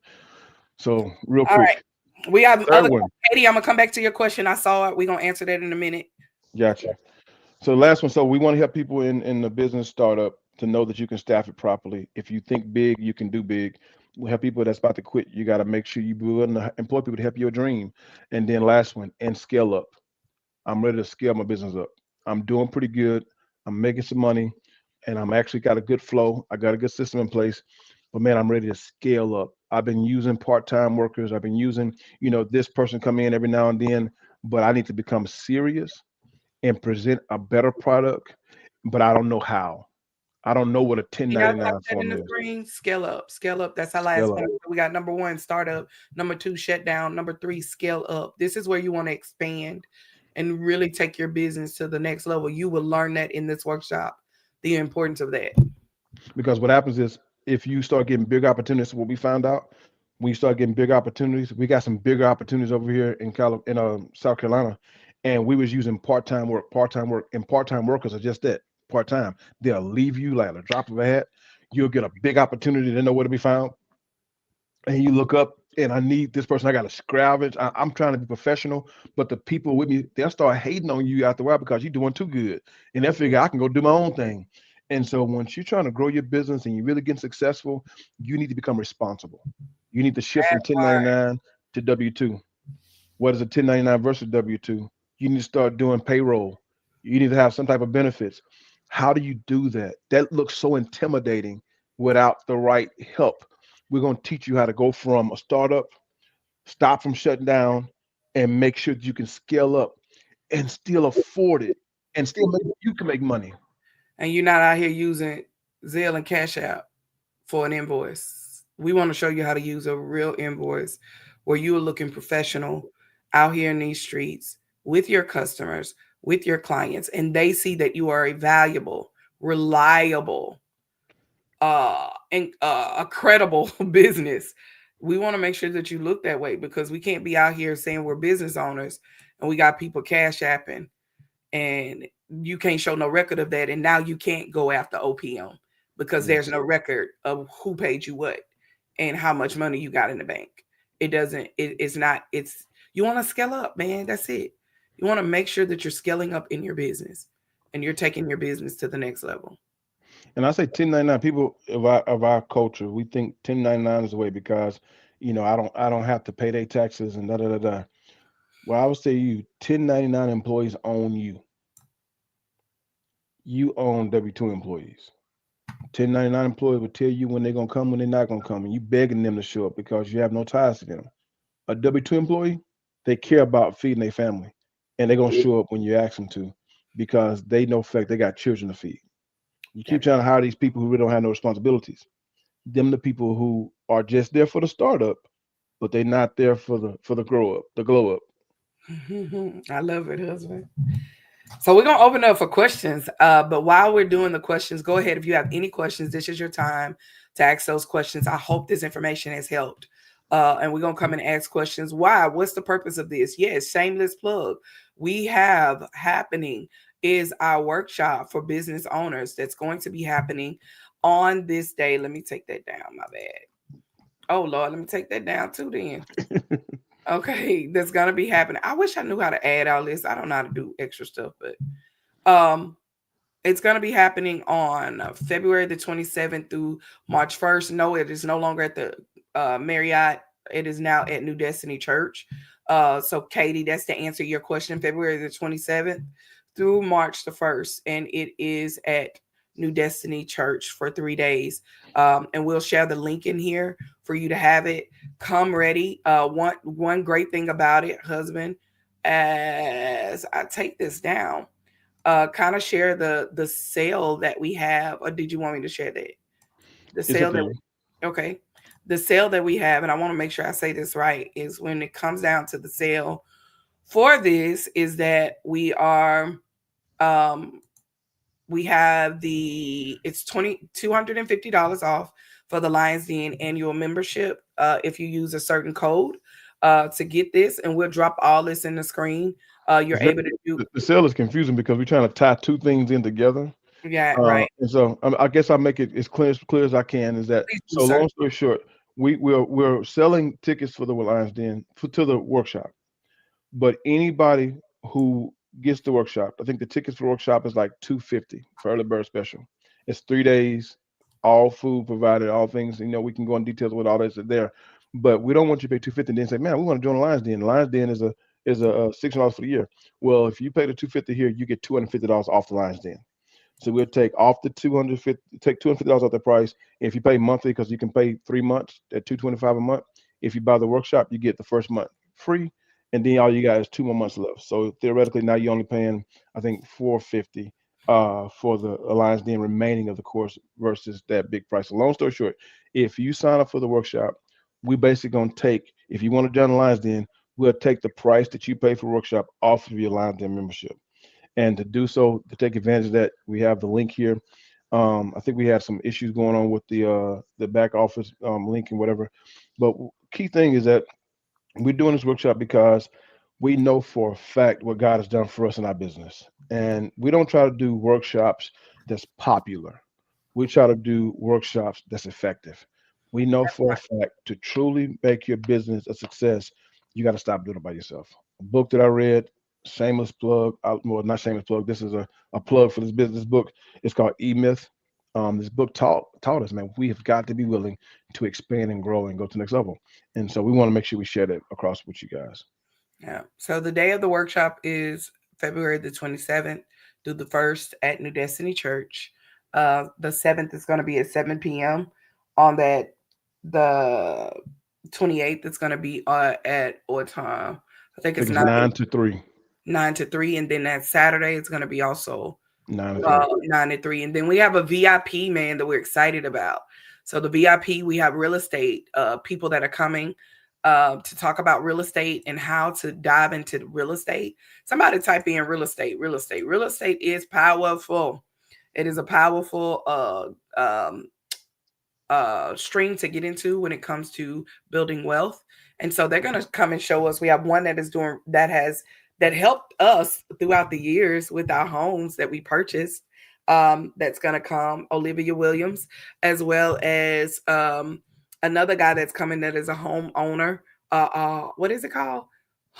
So real All right. quick, We have third other one. Katie, I'm gonna come back to your question. I saw it. We're gonna answer that in a minute. Gotcha. So the last one. So we want to help people in the business startup to know that you can staff it properly. If you think big, you can do big. We have people that's about to quit. You got to make sure you willing to employ people to help your dream. And then last one, and scale up. I'm ready to scale my business up. I'm doing pretty good. I'm making some money, and I'm actually got a good flow. I got a good system in place. But man, I'm ready to scale up. I've been using part-time workers. I've been using, this person come in every now and then, but I need to become serious and present a better product, but I don't know how. I don't know what a Can y'all type 1099 that in form the is. screen? Scale up. Scale up. That's our last Scale up. one. We got number one, startup. Number two, shut down. Number three, scale up. This is where you want to expand and really take your business to the next level. You will learn that in this workshop, the importance of that. Because what happens is if you start getting big opportunities, what we found out, when you start getting big opportunities, we got some bigger opportunities over here in South Carolina, and we was using part-time work, and part-time workers are just that, part-time. They'll leave you like a drop of a hat. You'll get a big opportunity, they know where to be found, and you look up and I need this person. I got to scravenge. I'm trying to be professional, but the people with me, they'll start hating on you after a while because you're doing too good. And they'll figure I can go do my own thing. And so once you're trying to grow your business and you're really getting successful, you need to become responsible. You need to shift from That part. 1099 to W-2. What is a 1099 versus W-2? You need to start doing payroll. You need to have some type of benefits. How do you do that? That looks so intimidating without the right help. We're going to teach you how to go from a startup, stop from shutting down, and make sure that you can scale up and still afford it and still you can make money. And you're not out here using Zelle and Cash App for an invoice. We want to show you how to use a real invoice where you are looking professional out here in these streets with your customers, with your clients, and they see that you are a valuable, reliable, and a credible business. We want to make sure that you look that way because we can't be out here saying we're business owners and we got people cash apping and you can't show no record of that, and now you can't go after OPM because Yeah. there's no record of who paid you what and how much money you got in the bank. It doesn't. It's not. It's you want to scale up, man. That's it. You want to make sure that you're scaling up in your business and you're taking your business to the next level. And I say 1099 people of our culture, we think 1099 is the way because I don't have to pay their taxes and da da da da. Well, I would say you 1099 employees own you. You own W-2 employees. 1099 employees will tell you when they're gonna come, when they're not gonna come, and you begging them to show up because you have no ties to them. A W-2 employee, they care about feeding their family, and they're gonna show up when you ask them to, because they know fact they got children to feed. You keep That trying to hire these people who really don't have no responsibilities. Them the people who are just there for the startup, but they're not there for the grow up, the glow up. I love it, husband. So we're gonna open up for questions. But while we're doing the questions, go ahead. If you have any questions, this is your time to ask those questions. I hope this information has helped. And we're gonna come and ask questions. Why? What's the purpose of this? Yes, shameless plug. We have happening is our workshop for business owners that's going to be happening on this day. Let me take that down. My bad. Oh Lord, let me take that down too. Then okay, that's gonna be happening. I wish I knew how to add all this. I don't know how to do extra stuff, but it's going to be happening on February the 27th through March 1st. No, it is no longer at the Marriott. It is now at New Destiny Church. So, Katie, that's to answer your question. February the 27th through March the 1st. And it is at New Destiny Church for 3 days. And we'll share the link in here for you to have it. Come ready. One great thing about it, husband, as I take this down, kind of share the sale that we have, or did you want me to share that? The It's up sale to that you. okay, the sale that we have, and I want to make sure I say this right, is when it comes down to the sale for this, is that um we have it's $250 off for the Lions Den annual membership if you use a certain code to get this, and we'll drop all this in the screen. You're Is that able to do the sale is confusing because we're trying to tie two things in together. Yeah, right. And so I guess I'll make it as clear as I can. Is that Please do, so? sir. Long story short, we're selling tickets for the Lions Den to the workshop. But anybody who gets the workshop, I think the tickets for the workshop is like 250 for early bird special. It's 3 days, all food provided, all things. We can go in details with all this there, but we don't want you to pay 250 and then say, man, we want to join the Lions Den. The Lions Den is a $600 for the year. Well, if you pay the 250 here, you get $250 off the Lions Den. So we'll take off the 250, take $250 off the price. If you pay monthly, because you can pay 3 months at 225 a month. If you buy the workshop, you get the first month free, and then all you got is 2 more months left. So theoretically, now you're only paying, I think, 450 for the Alliance Den remaining of the course versus that big price. So long story short, if you sign up for the workshop, we basically gonna take, if you want to join the Alliance Den, we'll take the price that you pay for the workshop off of your Alliance Den membership. And to do so, to take advantage of that, we have the link here. I think we had some issues going on with the back office link and whatever. But key thing is that we're doing this workshop because we know for a fact what God has done for us in our business. And we don't try to do workshops that's popular. We try to do workshops that's effective. We know for a fact to truly make your business a success, you got to stop doing it by yourself. A book that I read, shameless plug, well, not shameless plug, this is a plug for this business book. It's called E Myth. This book taught us, man, we have got to be willing to expand and grow and go to the next level. And so we want to make sure we share that across with you guys. Yeah. So the day of the workshop is February the 27th through the 1st at New Destiny Church. The 7th is going to be at 7 p.m. On that, the 28th is going to be at what time? I think I it's think it's 9, 9 to 3. 9 to 3. And then that Saturday is going to be also 9 to 3. 9 to 3. And then we have a VIP, man, that we're excited about. So the VIP, we have real estate people that are coming to talk about real estate and how to dive into real estate. Somebody type in real estate, real estate. Real estate is powerful. It is a powerful stream to get into when it comes to building wealth. And so they're going to come and show us. We have one that is doing that helped us throughout the years with our homes that we purchased. That's going to come, Olivia Williams, as well as another guy that's coming that is a homeowner. What is it called?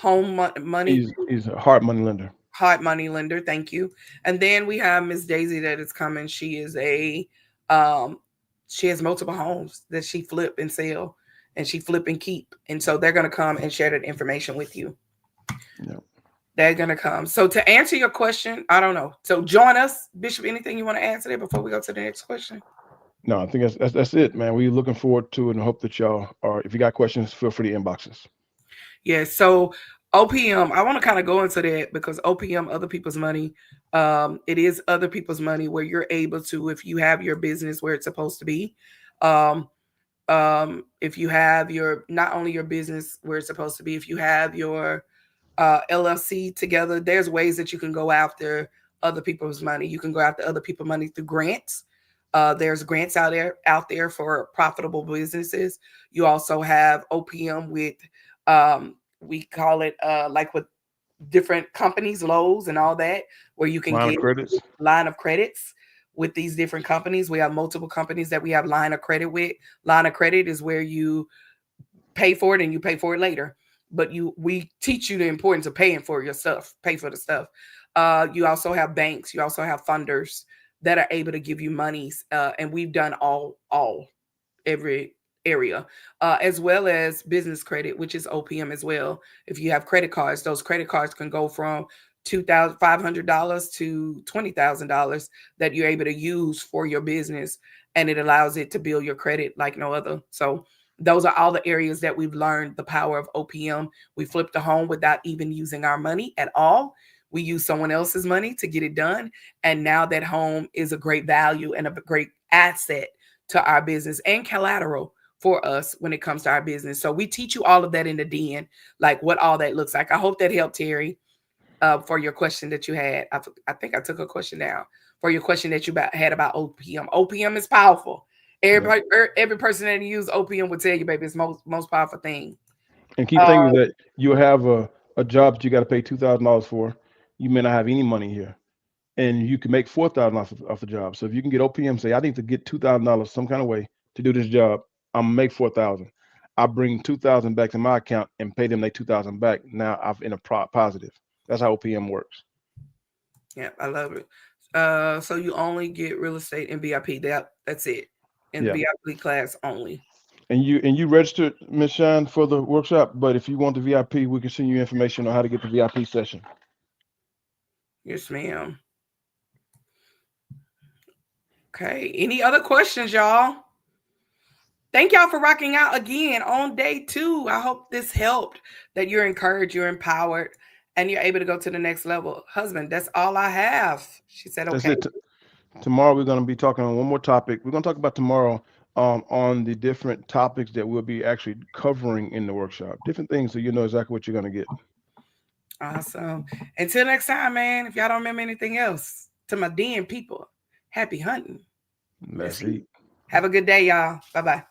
Money, He's a hard money lender. hard money lender. Thank you. And then we have Miss Daisy that is coming. Um, she has multiple homes that she flip and sell, and she flip and keep. And so they're gonna come and share that information with you. Yeah. They're gonna come. So to answer your question, I don't know. So join us, Bishop. Anything you want to answer there before we go to the next question? No, I think that's it, man. We're looking forward to it and hope that y'all are. If you got questions, feel free to inbox us. Yeah. So OPM, I want to kind of go into that because OPM, other people's money, it is other people's money where you're able to, if you have your business where it's supposed to be, um, if you have your not only your business where it's supposed to be, if you have your LLC together, there's ways that you can go after other people's money. You can go after other people's money through grants. There's grants out there for profitable businesses. You also have OPM with we call it like with different companies, Lowe's and all that, where you can Line of get credits. line of credits with these different companies. We have multiple companies that we have line of credit with. Line of credit is where you pay for it and you pay for it later. But we teach you the importance of paying for your stuff, pay for the stuff. You also have banks, you also have funders that are able to give you monies, and we've done all every area, as well as business credit, which is OPM as well. If you have credit cards, those credit cards can go from $2,500 to $20,000 that you're able to use for your business, and it allows it to build your credit like no other. So those are all the areas that we've learned the power of OPM. We flipped a home without even using our money at all. We use someone else's money to get it done. And now that home is a great value and a great asset to our business and collateral for us when it comes to our business. So we teach you all of that in the den, like what all that looks like. I hope that helped, Terry, for your question that you had. I think I took a question down for your question that you had about OPM. OPM is powerful. Yeah. Every person that use OPM would tell you, baby, it's most powerful thing. And key Uh, thing is that you have a job that you got to pay $2,000 for. You may not have any money here. and you can make 4,000 off the job. So if you can get OPM, say I need to get $2,000 some kind of way to do this job, I'm gonna make 4,000. I bring 2,000 back to my account and pay them their 2,000 back. Now I'm in a positive. That's how OPM works. Yeah, I love it. So you only get real estate in VIP. That's it. In the Yeah. VIP class only. And you registered, Miss Shine, for the workshop. But if you want the VIP, we can send you information on how to get the VIP session. Yes, ma'am. Okay. Any other questions, y'all? Thank y'all for rocking out again on day 2. I hope this helped, that you're encouraged, you're empowered, and you're able to go to the next level. Husband, that's all I have. She said, That's okay. it. Tomorrow we're going to be talking on one more topic. We're going to talk about tomorrow on the different topics that we'll be actually covering in the workshop. Different things, so you know exactly what you're going to get. Awesome. Until next time, man, if y'all don't remember anything else, to my den people, happy hunting. Let's Let's eat. eat. Have a good day, y'all. Bye bye.